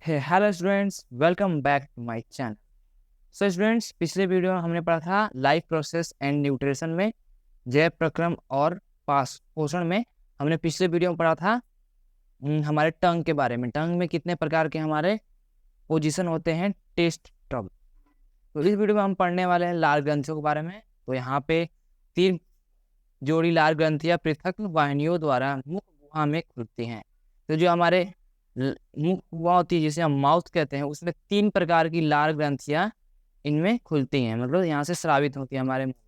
Hello students, welcome back to my channel. So students, पिछले video में हमने पढ़ा था लाइफ प्रोसेस एंड न्यूट्रिशन में जैव प्रक्रम और पोषण में। हमने पिछले वीडियो में पढ़ा था हमारे टंग के बारे में। टंग में कितने प्रकार के हमारे पोजीशन होते हैं, टेस्ट टब। तो इस वीडियो में हम पढ़ने वाले हैं लाल ग्रंथियों के बारे में। तो यहाँ पे 3 जोड़ी लाल ग्रंथियाँ पृथक वाहिनियों द्वारा मुख गुहा में खुलती हैं। तो जो हमारे मुख गुहा होती है, जिसे हम माउथ कहते हैं, उसमें 3 प्रकार की लाल ग्रंथियां इनमें खुलती हैं, मतलब यहाँ से स्रावित होती है हमारे मुंह में,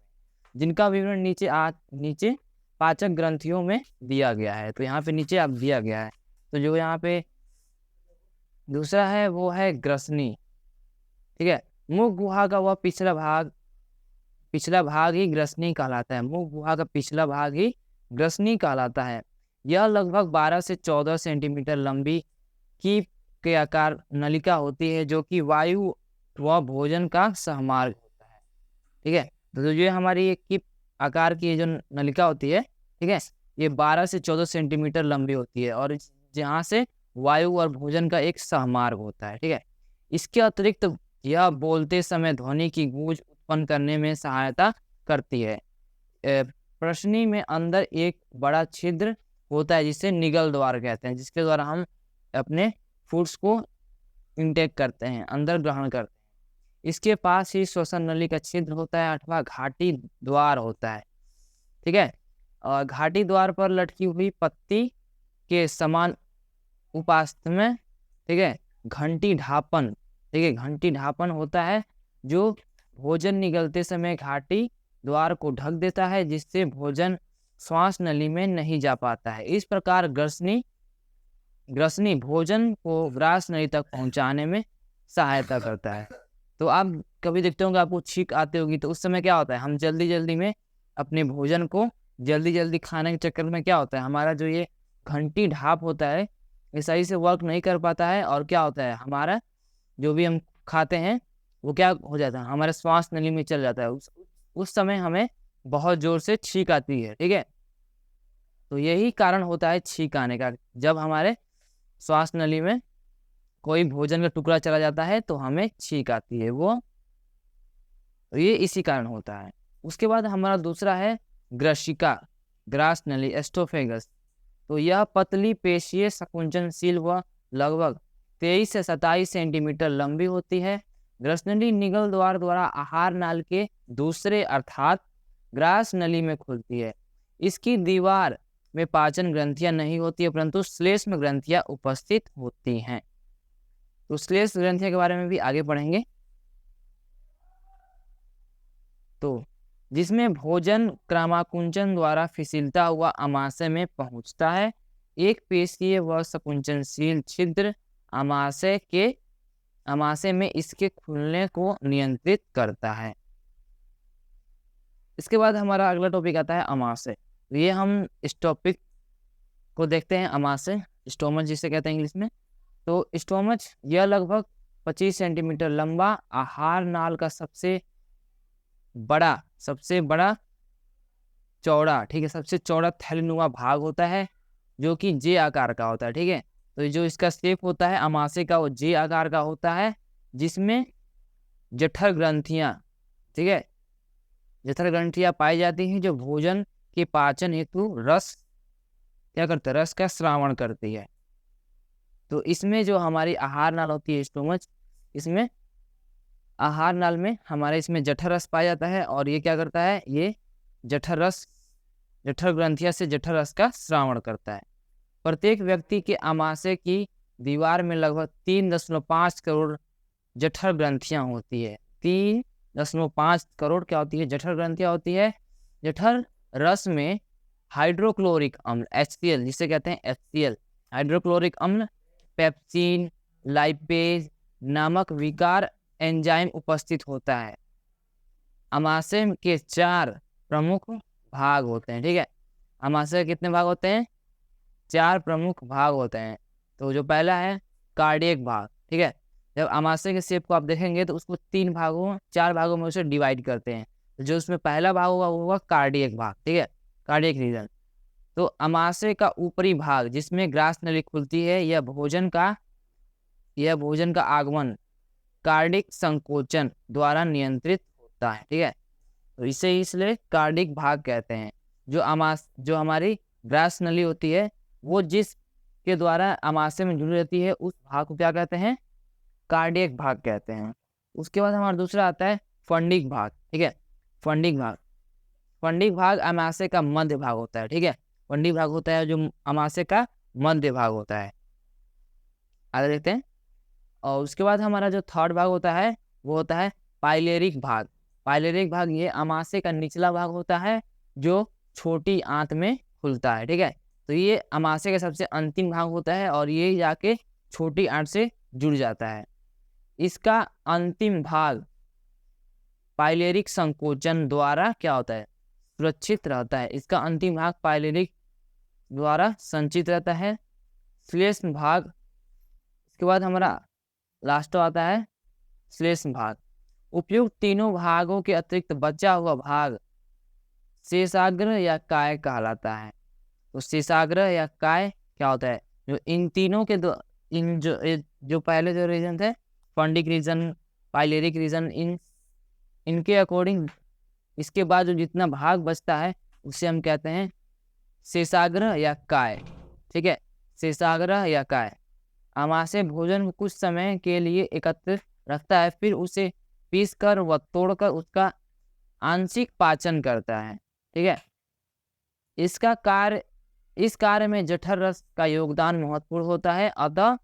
जिनका विवरण नीचे पाचक ग्रंथियों में दिया गया है। तो यहाँ पे नीचे आप दिया गया है। तो जो यहाँ पे दूसरा है वो है ग्रसनी। ठीक है, मुख गुहा का वह पिछला भाग ही ग्रसनी कहलाता है। मुख गुहा का पिछला भाग ही ग्रसनी कहलाता है। यह लगभग 12 से 14 सेंटीमीटर लंबी के आकार नलिका होती है, जो कि वायु व भोजन का सहमार्ग होता है। ठीक है, तो जो हमारी ये कीप आकार की जो नलिका होती है, ठीक है, ये 12 से 14 सेंटीमीटर लंबी होती है और जहाँ से वायु और भोजन का एक सहमार्ग होता है। ठीक है, इसके अतिरिक्त यह बोलते समय ध्वनि की गूंज उत्पन्न करने में सहायता करती है। प्रश्नी में अंदर एक बड़ा छिद्र होता है जिसे निगल द्वार कहते हैं, जिसके द्वारा हम अपने फूड्स को इंटेक करते हैं, अंदर ग्रहण करते हैं। इसके पास ही श्वसन नली का छिद्र होता है अथवा घाटी द्वार होता है। ठीक है, और घाटी द्वार पर लटकी हुई पत्ती के समान उपास्थ में, ठीक है, घंटी ढापन, ठीक है, घंटी ढापन होता है जो भोजन निगलते समय घाटी द्वार को ढक देता है, जिससे भोजन श्वास नली में नहीं जा पाता है। इस प्रकार ग्रसनी भोजन को ग्रास नली तक पहुंचाने में सहायता करता है। तो आप कभी देखते होंगे आपको छींक आती होगी, तो उस समय क्या होता है, हम जल्दी में अपने भोजन को जल्दी खाने के चक्कर में क्या होता है, हमारा जो ये घंटी ढाप होता है ये सही से वर्क नहीं कर पाता है, और क्या होता है, हमारा जो भी हम खाते हैं वो क्या हो जाता है, हमारे श्वास नली में चल जाता है। उस समय हमें बहुत जोर से छींक आती है। ठीक है, तो यही कारण होता है छींक आने का। जब हमारे श्वास नली में कोई भोजन का टुकड़ा चला जाता है तो हमें छींक आती है, वो ये इसी कारण होता है। उसके बाद हमारा दूसरा है ग्रशिका, ग्रास नली, एस्टोफेगस। तो यह पतली पेशीय संकुचनशील व लगभग 23 से 27 सेंटीमीटर लंबी होती है। ग्रसनली निगल द्वारा आहार नाल के दूसरे अर्थात ग्रास नली में खुलती है। इसकी दीवार में पाचन ग्रंथियां नहीं होती है, परंतु श्लेष्म ग्रंथियां उपस्थित होती हैं। तो श्लेष्म ग्रंथियां के बारे में भी आगे पढ़ेंगे। तो जिसमें भोजन क्रमाकुंचन द्वारा फिसलता हुआ आमाशय में पहुंचता है। एक पेशीय व संकुचनशील छिद्र आमाशय में इसके खुलने को नियंत्रित करता है। इसके बाद हमारा अगला टॉपिक आता है आमाशय। ये हम इस टॉपिक को देखते हैं, आमाशय, स्टोमच जिसे कहते हैं इंग्लिश में। तो स्टोमच यह लगभग 25 सेंटीमीटर लंबा आहार नाल का सबसे बड़ा चौड़ा, ठीक है, सबसे चौड़ा थैलीनुमा भाग होता है, जो कि जे आकार का होता है। ठीक है, तो जो इसका शेप होता है आमाशय का, वो जे आकार का होता है, जिसमें जठर ग्रंथियां, ठीक है, जठर ग्रंथियां पाई जाती हैं, जो भोजन के पाचन हेतु रस क्या करते हैं, रस का श्रावण करती है। तो इसमें जो हमारी आहार नाल होती है स्टोमच, इसमें आहार नाल में हमारे इसमें जठर रस पाया जाता है, और ये क्या करता है, ये जठर ग्रंथियां से जठर रस का श्रावण करता है। प्रत्येक व्यक्ति के आमाशय की दीवार में लगभग 3.5 करोड़ जठर ग्रंथियां होती है। 3.5 करोड़ क्या होती है, जठर ग्रंथियां होती है। जठर रस में हाइड्रोक्लोरिक अम्ल HCl, जिसे कहते हैं HCl, हाइड्रोक्लोरिक अम्ल, पेप्सिन, लाइपेज नामक विकार एंजाइम उपस्थित होता है। आमाशय के 4 प्रमुख भाग होते हैं। ठीक है, आमाशय के कितने भाग होते हैं, 4 प्रमुख भाग होते हैं। तो जो पहला है कार्डियक भाग। ठीक है, जब आमाशय के शेप को आप देखेंगे तो उसको 4 भागों में उसे डिवाइड करते हैं। तो जो उसमें पहला भाग होगा वो होगा कार्डियक भाग। ठीक है, कार्डियक रीजन। तो आमाशय का ऊपरी भाग जिसमें ग्रास नली खुलती है, यह भोजन का यह भोजन का आगमन कार्डिक संकोचन द्वारा नियंत्रित होता है। ठीक है, तो इसे इसलिए कार्डिक भाग कहते हैं। जो हमारी ग्रास नली होती है वो जिस के द्वारा आमाशय में जुड़ी रहती है उस भाग को क्या कहते हैं? कार्डियक भाग कहते हैं। उसके बाद हमारा दूसरा आता है फंडिक भाग। ठीक है, फंडिक भाग आमाशय का मध्य भाग होता है। ठीक है, फंडिक भाग होता है जो आमाशय का मध्य भाग होता है। आगे देखते हैं। और उसके बाद हमारा जो थर्ड भाग होता है वो होता है पाइलेरिक भाग। पाइलेरिक भाग ये आमाशय का निचला भाग होता है जो छोटी आंत में खुलता है। ठीक है, तो ये आमाशय का सबसे अंतिम भाग होता है और ये जाके छोटी आंत से जुड़ जाता है। इसका अंतिम भाग पाइलेरिक संकोचन द्वारा क्या होता है? सुरक्षित रहता है। इसका अंतिम भाग पाइलेरिक द्वारा संचित रहता है। श्लेष्म भाग, इसके बाद हमारा लास्ट आता है श्लेष्म भाग। उपयुक्त तीनों भागों के अतिरिक्त बचा हुआ भाग शेषाग्र या काय कहलाता है। तो शेषाग्र या काय क्या होता है? जो इन तीनों के जो पहले जो रीजन थे, फंडिक रीजन, पाइलेरिक रीजन, इनके अकॉर्डिंग इसके बाद जो जितना भाग बचता है उसे हम कहते हैं शेषाग्र या काय। ठीक है, शेषाग्र या काय आमाशय भोजन को कुछ समय के लिए एकत्रित रखता है, फिर उसे पीसकर व तोड़कर उसका आंशिक पाचन करता है। ठीक है, इस कार्य में जठर रस का योगदान महत्वपूर्ण होता है। अतः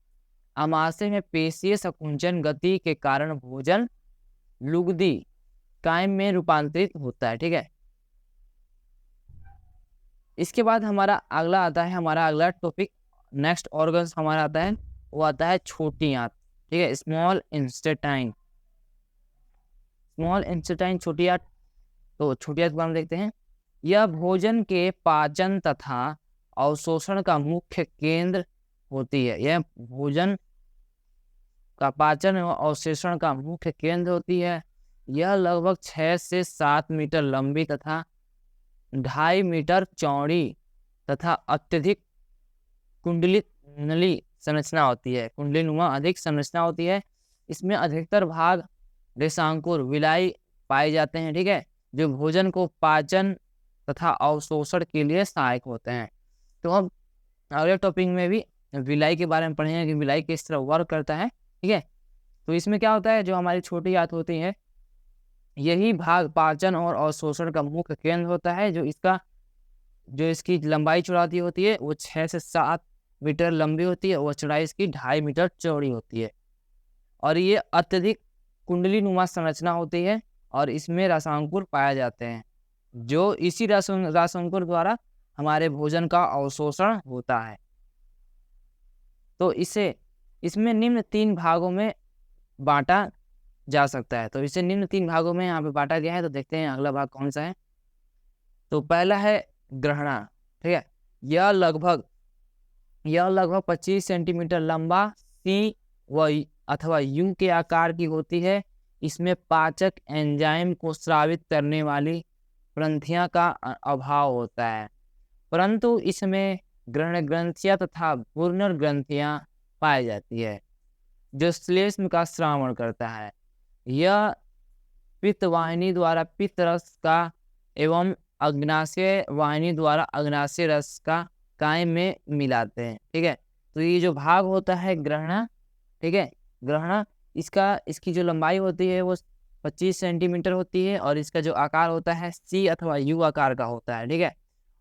आमाशय में पेशीय संकुचन गति के कारण भोजन लुगदी कायम में रूपांतरित होता है। ठीक है, इसके बाद हमारा अगला आता है, हमारा अगला टॉपिक नेक्स्ट ऑर्गन हमारा आता है वो आता है छोटी आंत। ठीक है, स्मॉल इंटेस्टाइन। स्मॉल इंटेस्टाइन, छोटी आंत। तो छोटी आंत को हम देखते हैं। यह भोजन के पाचन तथा अवशोषण का मुख्य केंद्र होती है। यह भोजन का पाचन एवं अवशोषण का मुख्य केंद्र होती है। यह लगभग 6 से 7 मीटर लंबी तथा 2.5 मीटर चौड़ी तथा अत्यधिक कुंडलित नली संरचना होती है। कुंडलीनुमा अधिक संरचना होती है। इसमें अधिकतर भाग रेशांकुर विलाई पाए जाते हैं। ठीक है, जो भोजन को पाचन तथा अवशोषण के लिए सहायक होते हैं। तो अब अगले टॉपिक में भी विलाई के बारे में पढ़ेंगे कि विलाई किस तरह वर्क करता है। ठीक है, तो इसमें क्या होता है, जो हमारी छोटी आंत होती है यही भाग पाचन और अवशोषण का मुख्य केंद्र होता है। जो इसकी लंबाई चौड़ाई होती है वो 6 से 7 मीटर लंबी होती है और चौड़ाई इसकी 2.5 मीटर चौड़ी होती है। और ये अत्यधिक कुंडलीनुमा संरचना होती है और इसमें रसांकुर पाए जाते हैं, जो इसी रसांकुर द्वारा हमारे भोजन का अवशोषण होता है। तो इसमें निम्न 3 भागों में बांटा जा सकता है। तो इसे निम्न 3 भागों में यहाँ पे बांटा गया है। तो देखते हैं अगला भाग कौन सा है। तो पहला है ग्रहणा। ठीक है, यह लगभग 25 सेंटीमीटर लंबा सी व अथवा यू के आकार की होती है। इसमें पाचक एंजाइम को स्रावित करने वाली ग्रंथियां का अभाव होता है, परंतु इसमें ग्रहण ग्रंथियां तथा बर्नर ग्रंथियां पाई जाती है जो श्लेष्म का श्रावण करता है। यह पित्त वाहिनी द्वारा पित्त रस का एवं अग्नाशय वाहिनी द्वारा अग्नाशय रस का कायम में मिलाते हैं। ठीक है, तो ये जो भाग होता है ग्रहणा, ठीक है, ग्रहणा इसकी जो लंबाई होती है वो 25 सेंटीमीटर होती है और इसका जो आकार होता है सी अथवा यू आकार का होता है। ठीक है,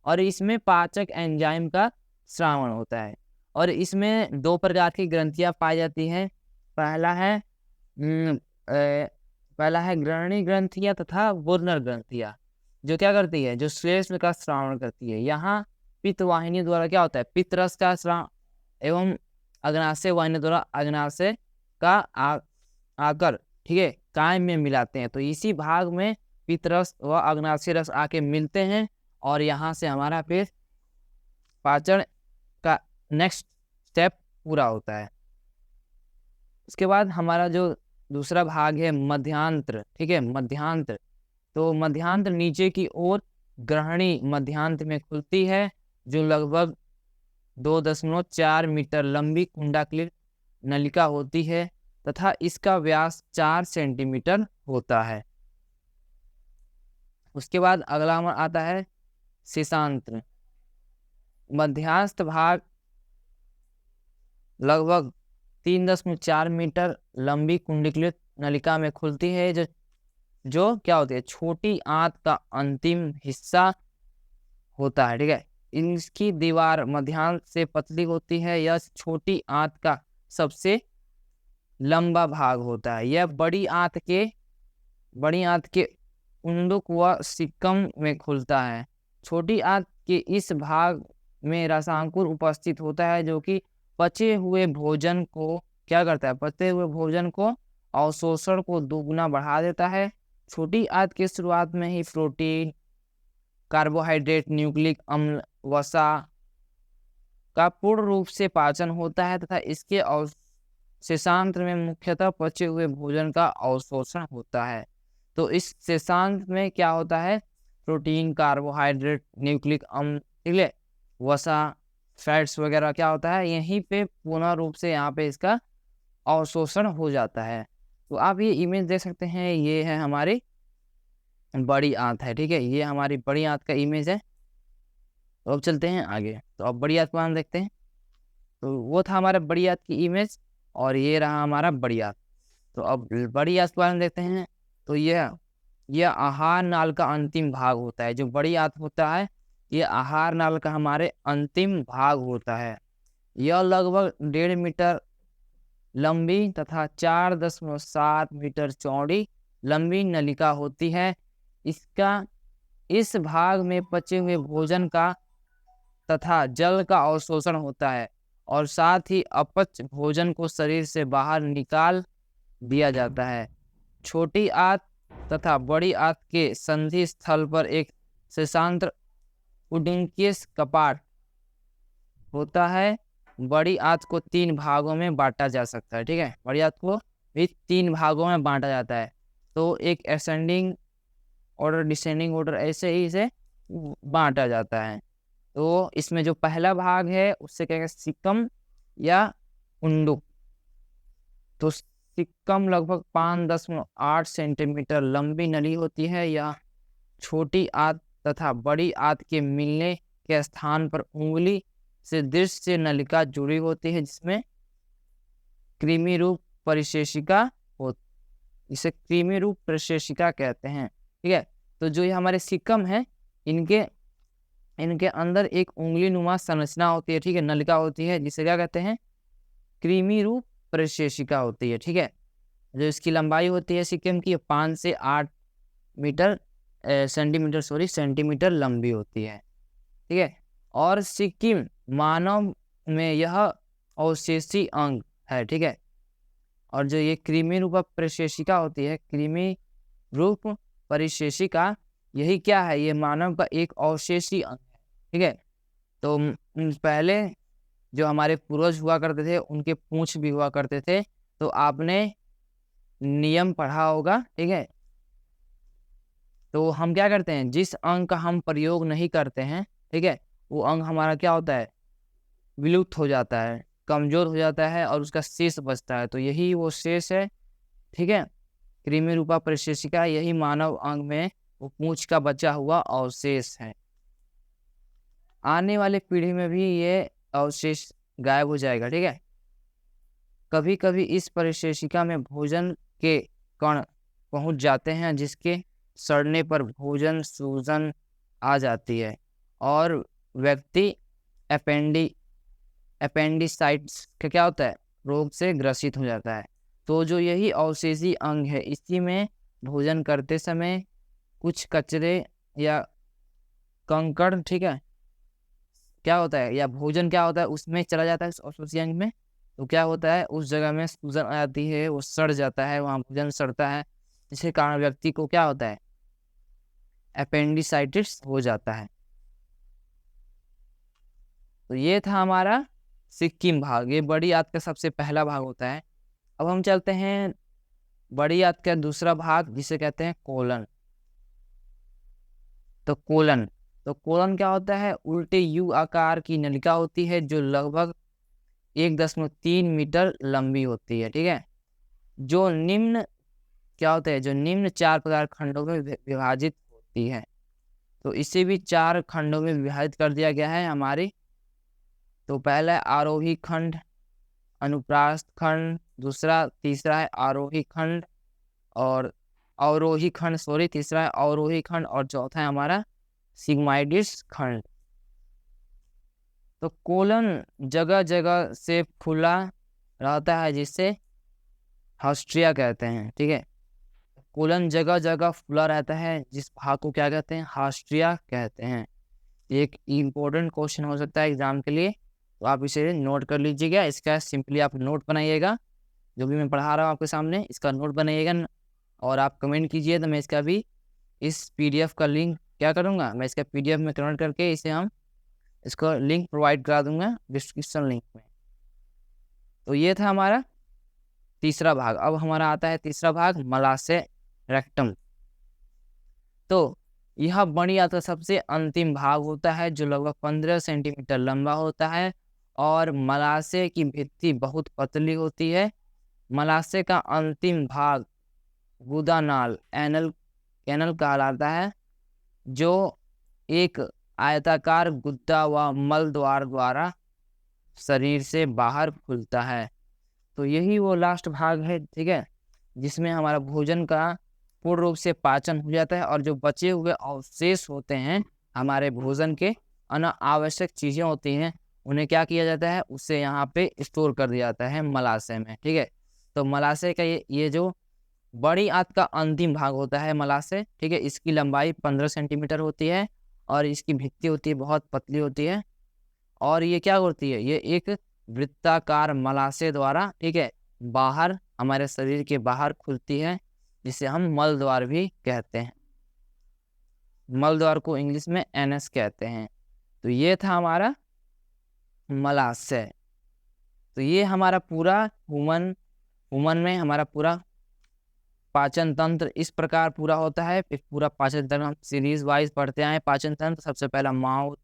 और इसमें पाचक एंजाइम का श्रावण होता है और इसमें 2 प्रकार की ग्रंथियां पाई जाती हैं। पहला है ग्रहणी ग्रंथियां तथा बर्नर ग्रंथियां, जो क्या करती है, जो श्लेष्म का श्रावण करती है। यहाँ पित्त वाहिनी द्वारा क्या होता है, पित्त रस का श्रावण एवं अग्नाशय वाहिनी द्वारा अग्नाशय का आकर, ठीक है, कायम में मिलाते हैं। तो इसी भाग में पित्त रस व अग्नाशय रस आके मिलते हैं और यहाँ से हमारा फिर पाचन का नेक्स्ट स्टेप पूरा होता है। उसके बाद हमारा जो दूसरा भाग है मध्यांत्र। ठीक है, मध्यांत्र। तो मध्यांत्र नीचे की ओर ग्रहणी मध्यांत्र में खुलती है, जो लगभग 2.4 मीटर लंबी कुंडाकृत नलिका होती है तथा इसका व्यास 4 सेंटीमीटर होता है। उसके बाद अगला हमारा आता है शेषांत्र। मध्यस्थ भाग लगभग 3.4 मीटर लंबी कुंडलीकृत नलिका में खुलती है, जो क्या होती है, छोटी आंत का अंतिम हिस्सा होता है। ठीक है, इसकी दीवार मध्यांश से पतली होती है। यह छोटी आंत का सबसे लंबा भाग होता है। यह बड़ी आंत के उंडुक व सिक्कम में खुलता है। छोटी आंत के इस भाग में रसांकुर उपस्थित होता है, जो कि पचे हुए भोजन को क्या करता है, पचे हुए भोजन को अवशोषण को दोगुना बढ़ा देता है। छोटी आंत की शुरुआत में ही प्रोटीन, कार्बोहाइड्रेट, न्यूक्लिक अम्ल, वसा का पूर्ण रूप से पाचन होता है तथा इसके शेषांत्र में मुख्यतः पचे हुए भोजन का अवशोषण होता है। तो इस शेषांत्र में क्या होता है, प्रोटीन, कार्बोहाइड्रेट, न्यूक्लिक अम्ल, ठीक है, वसा, फैट्स वगैरह क्या होता है, यहीं पे पूर्ण रूप से यहाँ पे इसका अवशोषण हो जाता है। तो आप ये इमेज देख सकते हैं, ये है हमारी बड़ी आंत है। ठीक है, ये हमारी बड़ी आंत का इमेज है। तो अब चलते हैं आगे। तो अब बड़ी आंत को हम देखते हैं। तो वो था हमारा बड़ी आंत की इमेज और ये रहा हमारा बड़ी आंत। तो अब बड़ी आंत को हम देखते हैं। तो यह आहार नाल का अंतिम भाग होता है। जो बड़ी आंत होता है, ये आहार नाल का हमारे अंतिम भाग होता है। यह लगभग 1.5 मीटर लंबी तथा 4.7 मीटर चौड़ी लंबी नलिका होती है। इस भाग में पचे हुए भोजन का तथा जल का अवशोषण होता है और साथ ही अपच भोजन को शरीर से बाहर निकाल दिया जाता है। छोटी आंत तथा बड़ी आंत के संधि स्थल पर एक शेषांत्र उडिंकियस कपाट होता है। बड़ी आंत को 3 भागों में बांटा जा सकता है। ठीक है, बड़ी आंत को भी 3 भागों में बांटा जाता है। तो एक असेंडिंग ऑर्डर, डिसेंडिंग ऑर्डर, ऐसे ही इसे बांटा जाता है। तो इसमें जो पहला भाग है उससे क्या कहते हैं, सिक्कम या उंडुक। तो सिक्कम लगभग 5.8 सेंटीमीटर लंबी नली होती है। यह छोटी आंत तथा बड़ी आंत के मिलने के स्थान पर उंगली से दृश्य नलिका जुड़ी होती है, जिसमें कृमि रूप परिशेषिका हो, इसे कृमि रूप परिशेषिका कहते हैं। ठीक है, तो जो ये हमारे सिक्कम है, इनके अंदर एक उंगली नुमा संरचना होती है। ठीक है, नलिका होती है, जिसे क्या कहते हैं, कृमि रूप परिशेषिका होती है। ठीक है, जो इसकी लंबाई होती है सिक्कम की 5 से 8 सेंटीमीटर लंबी होती है। ठीक है, और सिक्किम मानव में यह अवशेषी अंग है। ठीक है, और जो ये कृमि रूप परिशेषिका होती है, कृमि रूप परिशेषिका, यही क्या है, ये मानव का एक अवशेषी अंग है। ठीक है, तो पहले जो हमारे पूर्वज हुआ करते थे, उनके पूंछ भी हुआ करते थे। तो आपने नियम पढ़ा होगा। ठीक है, तो हम क्या करते हैं, जिस अंग का हम प्रयोग नहीं करते हैं, ठीक है, वो अंग हमारा क्या होता है, विलुप्त हो जाता है, कमजोर हो जाता है और उसका शेष बचता है। तो यही वो शेष है। ठीक है, कृमि रूपा परिशेषिका यही मानव अंग में वो पूंछ का बचा हुआ अवशेष है। आने वाले पीढ़ी में भी ये अवशेष गायब हो जाएगा। ठीक है, कभी कभी इस परिशेषिका में भोजन के कण पहुंच जाते हैं, जिसके सड़ने पर भोजन सूजन आ जाती है और व्यक्ति एपेंडिसाइटिस का क्या होता है, रोग से ग्रसित हो जाता है। तो जो यही अवशेषी अंग है, इसी में भोजन करते समय कुछ कचरे या कंकड़, ठीक है, क्या होता है, या भोजन क्या होता है, उसमें चला जाता है उस अवशेषी अंग में। तो क्या होता है, उस जगह में सूजन आ जाती है, वो सड़ जाता है, वहाँ भोजन सड़ता है, जिसके कारण व्यक्ति को क्या होता है, एपेंडिसाइटिस हो जाता है। तो ये था हमारा सिक्किम भाग, ये बड़ी आंत का सबसे पहला भाग होता है। अब हम चलते हैं बड़ी आंत का दूसरा भाग, जिसे कहते हैं कोलन। तो कोलन क्या होता है, उल्टे यू आकार की नलिका होती है, जो लगभग 1.3 मीटर लंबी होती है। ठीक है, जो निम्न क्या होता है, जो निम्न 4 प्रकार खंडों में विभाजित होती है। तो इसे भी 4 खंडों में विभाजित कर दिया गया है हमारी। तो पहला है आरोही खंड, अनुप्रास्थ खंड, तीसरा है आरोही खंड और अवरोही खंड, तीसरा है अवरोही खंड और चौथा है हमारा सिग्माइडिस खंड। तो कोलन जगह जगह से खुला रहता है जिससे हास्ट्रिया कहते हैं। ठीक है, कोलन जगह जगह खुला रहता है जिस भाग को क्या कहते हैं, हास्ट्रिया कहते हैं। एक इम्पोर्टेंट क्वेश्चन हो सकता है एग्जाम के लिए, तो आप इसे नोट कर लीजिएगा। इसका सिंपली आप नोट बनाइएगा, जो भी मैं पढ़ा रहा हूँ आपके सामने इसका नोट बनाइएगा और आप कमेंट कीजिए। तो मैं इसका भी इस पीडीएफ का लिंक क्या करूँगा, मैं इसका पीडीएफ में कन्वर्ट करके इसे हम इसका लिंक प्रोवाइड करा दूंगा डिस्क्रिप्शन लिंक में। तो ये था हमारा तीसरा भाग। अब हमारा आता है तीसरा भाग, मलाशय रेक्टम। तो यह बड़ी आंत का सबसे अंतिम भाग होता है जो लगभग 15 सेंटीमीटर लंबा होता है और मलाशय की भित्ति बहुत पतली होती है। मलाशय का अंतिम भाग गुदानाल एनल कहलाता है, जो एक आयताकार गुद्दा व मल द्वार द्वारा शरीर से बाहर खुलता है। तो यही वो लास्ट भाग है, ठीक है, जिसमें हमारा भोजन का पूर्ण रूप से पाचन हो जाता है और जो बचे हुए अवशेष होते हैं हमारे भोजन के, अनावश्यक चीजें होती हैं, उन्हें क्या किया जाता है, उससे यहाँ पे स्टोर कर दिया जाता है मलाशय में। ठीक है, तो मलाशय का ये जो बड़ी आंत का अंतिम भाग होता है मलाशय, ठीक है, इसकी लंबाई 15 सेंटीमीटर होती है और इसकी भित्ति होती है बहुत पतली होती है और ये क्या होती है, ये एक वृत्ताकार मलाशय द्वारा, ठीक है, बाहर हमारे शरीर के बाहर खुलती है, जिसे हम मल द्वार भी कहते हैं। मल द्वार को इंग्लिश में एनस कहते हैं। तो ये था हमारा मलाशय। तो ये हमारा पूरा ह्यूमन में हमारा पूरा पाचन तंत्र इस प्रकार पूरा होता है। पूरा पाचन तंत्र हम सीरीज वाइज पढ़ते आए। पाचन तंत्र सबसे पहला माउथ,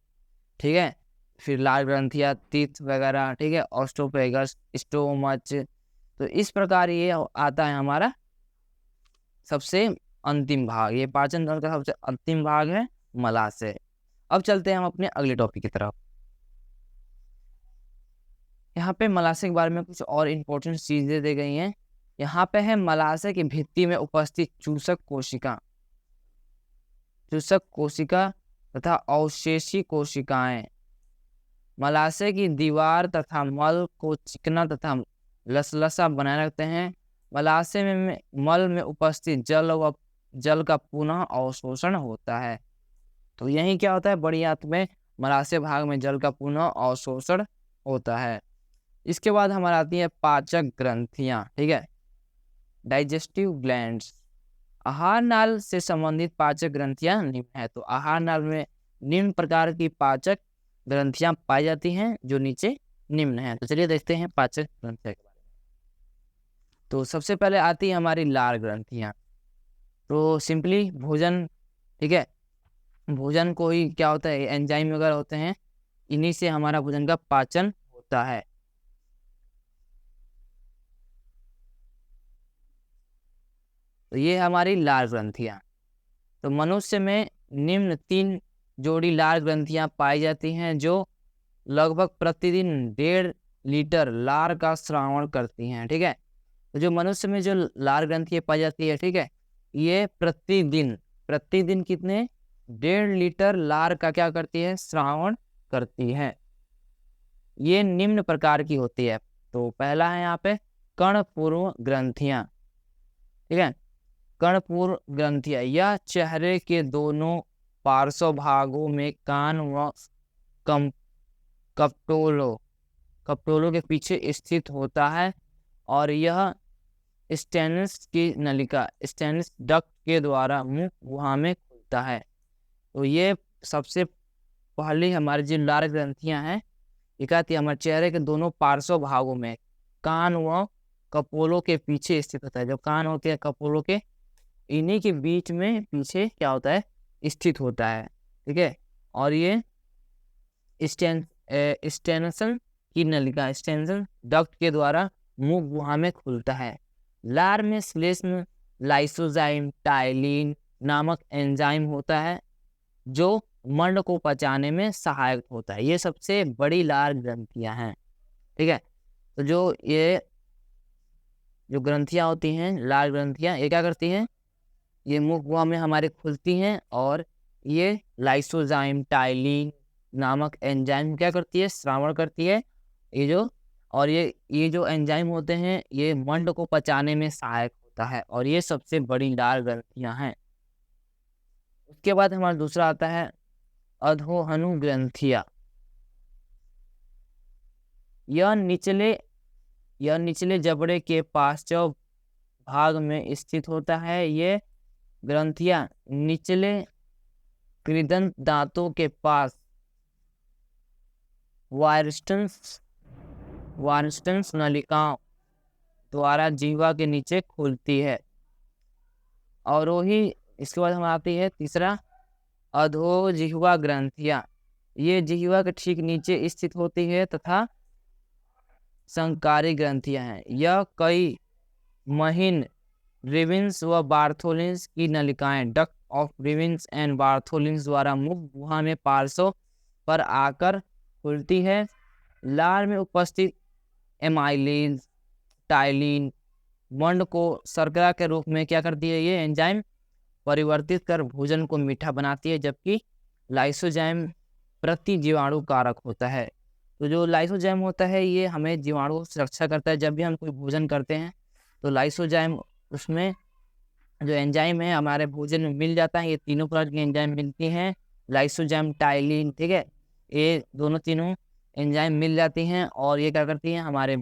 ठीक है, फिर लाल ग्रंथियां, तीर्थ वगैरह, ठीक है, ऑस्टोपेगस, स्टोमच। तो इस प्रकार ये आता है हमारा सबसे अंतिम भाग। ये पाचन तंत्र का सबसे अंतिम भाग है मलाशय। अब चलते हैं हम अपने अगले टॉपिक की तरफ। यहाँ पे मलाशय के बारे में कुछ और इम्पोर्टेंट चीजें दी गई हैं। यहाँ पे है मलाशय की भित्ति में उपस्थित चूसक कोशिका तथा अवशेषी कोशिकाएं मलाशय की दीवार तथा मल को चिकना तथा लसलसा बनाए रखते हैं। मलाशय में मल में उपस्थित जल का पुनः अवशोषण होता है। तो यही क्या होता है, बड़ी आंत में मलाशय भाग में जल का पुनः अवशोषण होता है। इसके बाद हमारा आती है पाचक ग्रंथियां, ठीक है, डाइजेस्टिव ग्लैंड्स। आहार नाल से संबंधित पाचक ग्रंथियां निम्न है। तो आहार नाल में निम्न प्रकार की पाचक ग्रंथियां पाई जाती हैं जो नीचे निम्न है। तो चलिए देखते हैं पाचक ग्रंथियां के बारे में। तो सबसे पहले आती है हमारी लार ग्रंथियां। तो सिंपली भोजन, ठीक है, भोजन को ही क्या होता है, एंजाइम वगैरह होते हैं, इन्हीं से हमारा भोजन का पाचन होता है। तो ये हमारी लार ग्रंथियां। तो मनुष्य में निम्न 3 जोड़ी लार ग्रंथियां पाई जाती हैं जो लगभग प्रतिदिन 1.5 लीटर लार का स्रावण करती हैं। ठीक है, तो जो मनुष्य में जो लार ग्रंथियां पाई जाती है, ठीक है, ये प्रतिदिन कितने 1.5 लीटर लार का क्या करती है, स्रावण करती है। ये निम्न प्रकार की होती है। तो पहला है यहाँ पे कर्णपूर्व ग्रंथियां, ठीक है, कर्णपूर्व ग्रंथियां यह चेहरे के दोनों पार्श्व भागों में कान व कपटोलों के पीछे स्थित होता है और यह स्टेनस की नलिका, स्टेनस डक्ट के द्वारा मुख गुहा में खुलता है। तो ये सबसे पहली हमारी जो लार ग्रंथियां हैं, ये कहती है हमारे चेहरे के दोनों पार्श्व भागों में कान व कपोलों के पीछे स्थित होता है। जो कान होते हैं कपोलों के, इन्हीं के बीच में पीछे क्या होता है, स्थित होता है। ठीक है, और ये स्टेनसन की नलिका स्टेंजल डक्ट के द्वारा मुख गुहा में खुलता है। लार में श्लेष्म लाइसोजाइम टाइलिन नामक एंजाइम होता है जो मंड को पचाने में सहायक होता है। ये सबसे बड़ी लार ग्रंथियां हैं, ठीक है। तो जो ग्रंथियां होती हैं, लार ग्रंथियां, ये क्या करती हैं, ये मुख गुहा में हमारे खुलती हैं और ये लाइसोजाइम टाइलिन नामक एंजाइम क्या करती है, श्रावण करती है। ये जो एंजाइम होते हैं ये मंड को पचाने में सहायक होता है और ये सबसे बड़ी लार ग्रंथियां हैं। उसके बाद हमारा दूसरा आता है अधोहनु ग्रंथियां। यह निचले जबड़े के पार्श्व भाग में स्थित होता है। ये ग्रंथियां निचले कृदंत दांतों के पास वायरस्टन्स नलिकाओं द्वारा जीवा के नीचे खुलती है। और वही इसके बाद हम आती है तीसरा अधोजिह्वा ग्रंथियां। ये जिह्वा के ठीक नीचे स्थित होती है तथा संकारी ग्रंथियां हैं। यह कई महीन रिविन्स व बार्थोलिन्स की नलिकाएं डक्ट ऑफ रिविन्स एंड बार्थोलिन्स द्वारा मुख गुहा में पार्श्व पर आकर खुलती है। लार में उपस्थित एमाइलिन टाइलिन मंड को शर्करा के रूप में क्या करती है, ये एंजाइम परिवर्तित कर भोजन को मीठा बनाती है, जबकि लाइसोजाइम प्रति जीवाणु कारक होता है। तो जो लाइसोजाइम होता है ये हमें जीवाणु से रक्षा करता है। जब भी हम कोई भोजन करते हैं तो लाइसोजाइम उसमें जो एंजाइम है हमारे भोजन में मिल जाता है। ये तीनों प्रकार की एंजाइम मिलती हैं, लाइसोजाइम टाइलिन, ठीक है, ये तीनों एंजाइम मिल जाती हैं और ये क्या करती हैं, हमारे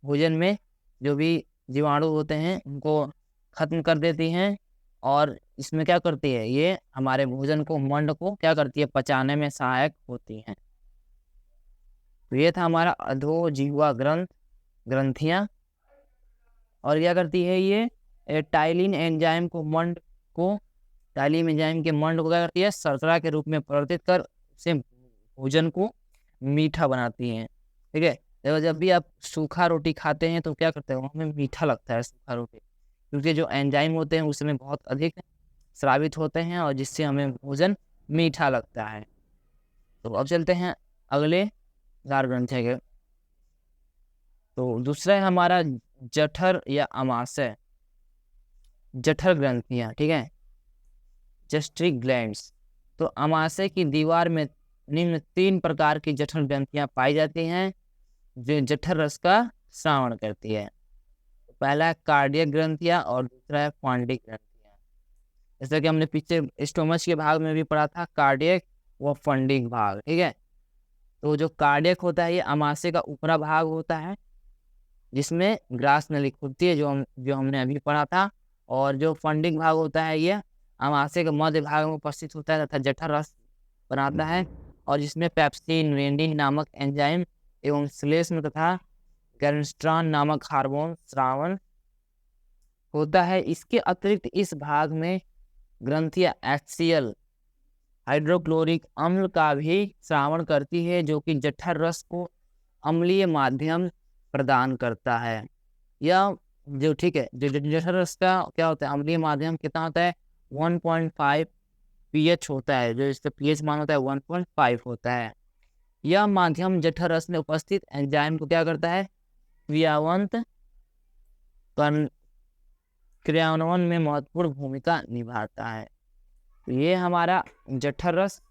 भोजन में जो भी जीवाणु होते हैं उनको खत्म कर देती हैं। और इसमें क्या करती है, ये हमारे भोजन को मंड को क्या करती है, पचाने में सहायक होती हैं। तो ये था हमारा अधोजिह्वा ग्रंथियां। और क्या करती है, ये टाइलिन एंजाइम के मंड को क्या करती है, शर्करा के रूप में परिवर्तित कर उसे भोजन को मीठा बनाती हैं, ठीक है। देखो जब भी आप सूखा रोटी खाते हैं तो क्या करते हैं, हमें मीठा लगता है सूखा रोटी, क्योंकि जो एंजाइम होते हैं उसमें बहुत अधिक स्रावित होते हैं और जिससे हमें भोजन मीठा लगता है। तो अब चलते हैं अगले लार ग्रंथि के। तो दूसरा है हमारा जठर या अमाशय, जठर ग्रंथियां, ठीक है, जस्ट्रिक ग्लैंड्स। तो अमाशय की दीवार में निम्न 3 प्रकार की जठर ग्रंथियां पाई जाती हैं जो जठर रस का श्रावण करती है। पहला है कार्डियक ग्रंथियां और दूसरा है फंडिक ग्रंथियां। जैसा कि हमने पीछे स्टोमच के भाग में भी पढ़ा था, कार्डियक व फंडिक भाग, ठीक है। तो जो कार्डियक होता है ये अमाशय का ऊपरा भाग होता है जिसमें ग्रास नली खुलती है, जो हमने अभी पढ़ा था। और जो फंडिक भाग होता है ये अमाशय के मध्य भाग में उपस्थित होता है तथा जठर रस बनाता है और जिसमें पेप्सिन रेंडिन नामक एंजाइम एवं श्लेष्म तथा गैल्वेस्ट्रॉन नामक हार्मोन श्रावण होता है। इसके अतिरिक्त इस भाग में ग्रंथियां HCl हाइड्रोक्लोरिक अम्ल का भी श्रावण करती है जो कि जठर रस को अम्लीय माध्यम प्रदान करता है। यह जो ठीक है, जो जठर रस का क्या होता है, अम्लीय माध्यम कितना होता है, 1.5 pH होता है, जो इसका pH मान होता है 1.5 होता है। यह माध्यम जठर रस में उपस्थित एंजाइम को क्या करता है, क्रियान्वयन में महत्वपूर्ण भूमिका निभाता है। तो ये हमारा जठर रस।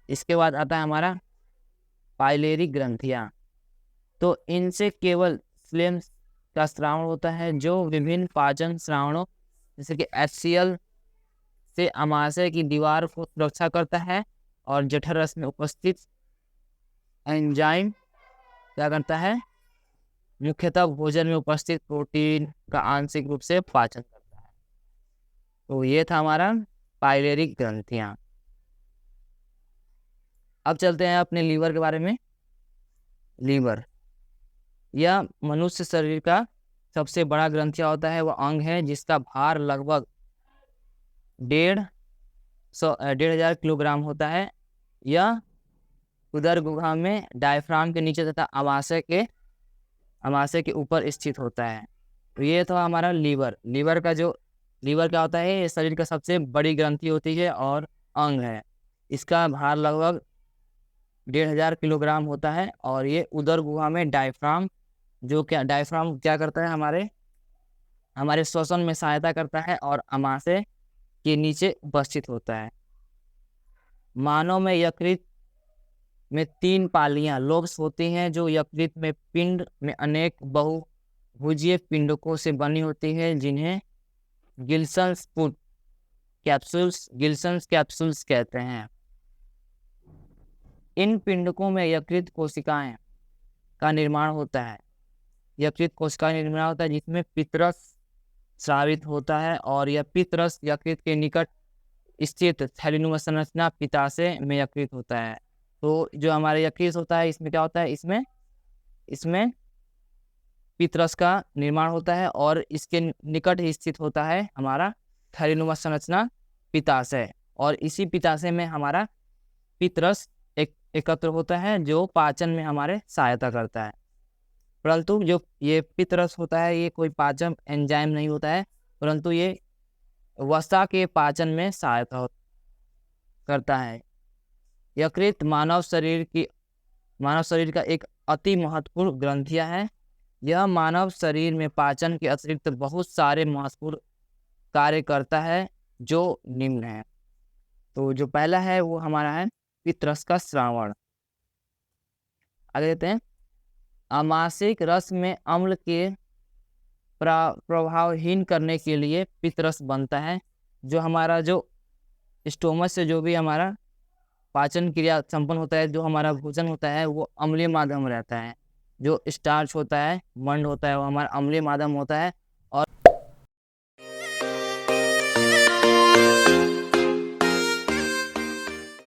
इसके बाद आता है हमारा पाइलेरी ग्रंथियां। तो इनसे केवल फ्लेम का श्रावण होता है जो विभिन्न पाचन श्रावणों जैसे कि HCl से अमाशय की दीवार को सुरक्षा करता है और जठर रस में उपस्थित एंजाइम क्या करता है, मुख्यतः भोजन में उपस्थित प्रोटीन का आंशिक रूप से पाचन करता है। तो ये था हमारा पाइलेरी ग्रंथियां। अब चलते हैं अपने लीवर के बारे में। लीवर यह मनुष्य शरीर का सबसे बड़ा ग्रंथिया होता है, वह अंग है जिसका भार लगभग 1,500 किलोग्राम होता है। यह उदर गुहा में डायफ्राम के नीचे तथा अमाशय के ऊपर स्थित होता है। तो ये था हमारा लीवर। लीवर क्या होता है, ये शरीर का सबसे बड़ी ग्रंथि होती है और अंग है। इसका भार लगभग 1500 किलोग्राम होता है। और ये उदर गुहा में डायफ्राम क्या करता है, हमारे श्वसन में सहायता करता है और अमाशय के नीचे उपस्थित होता है। मानव में यकृत में 3 पालियां लोब्स होती हैं, जो यकृत में पिंड में अनेक बहुभुजीय पिंडकों से बनी होती है, जिन्हें गिल्सन्स कैप्सूल्स कहते हैं। इन पिंडकों में यकृत कोशिकाएं का निर्माण होता है। जिसमें पित्तरस स्रावित होता है और यह पित्तरस यकृत के निकट स्थित थैलीनुमा संरचना पित्ताशय में यकृत होता है। तो जो हमारे यकृत होता है, इसमें क्या होता है, इसमें पित्तरस का निर्माण होता है और इसके निकट ही स्थित होता है हमारा थैलीनुमा संरचना पित्ताशय। और इसी पित्ताशय में हमारा पित्तरस एकत्र होता है, जो पाचन में हमारे सहायता करता है। परंतु जो ये पित्तरस होता है, ये कोई पाचन एंजाइम नहीं होता है, परंतु ये वसा के पाचन में सहायता करता है। यकृत मानव शरीर का एक अति महत्वपूर्ण ग्रंथिया है। यह मानव शरीर में पाचन के अतिरिक्त बहुत सारे महत्वपूर्ण कार्य करता है, जो निम्न है। तो जो पहला है वो हमारा है पित्तरस का श्रावण। आगे देते हैं। आमाशयिक रस में अम्ल के प्रभावहीन करने के लिए पित्तरस बनता है। जो स्टोमच से जो भी हमारा पाचन क्रिया संपन्न होता है, जो हमारा भोजन होता है, वो अम्लीय माध्यम रहता है। जो स्टार्च होता है, मंड होता है, वो हमारा अम्लीय माध्यम होता है।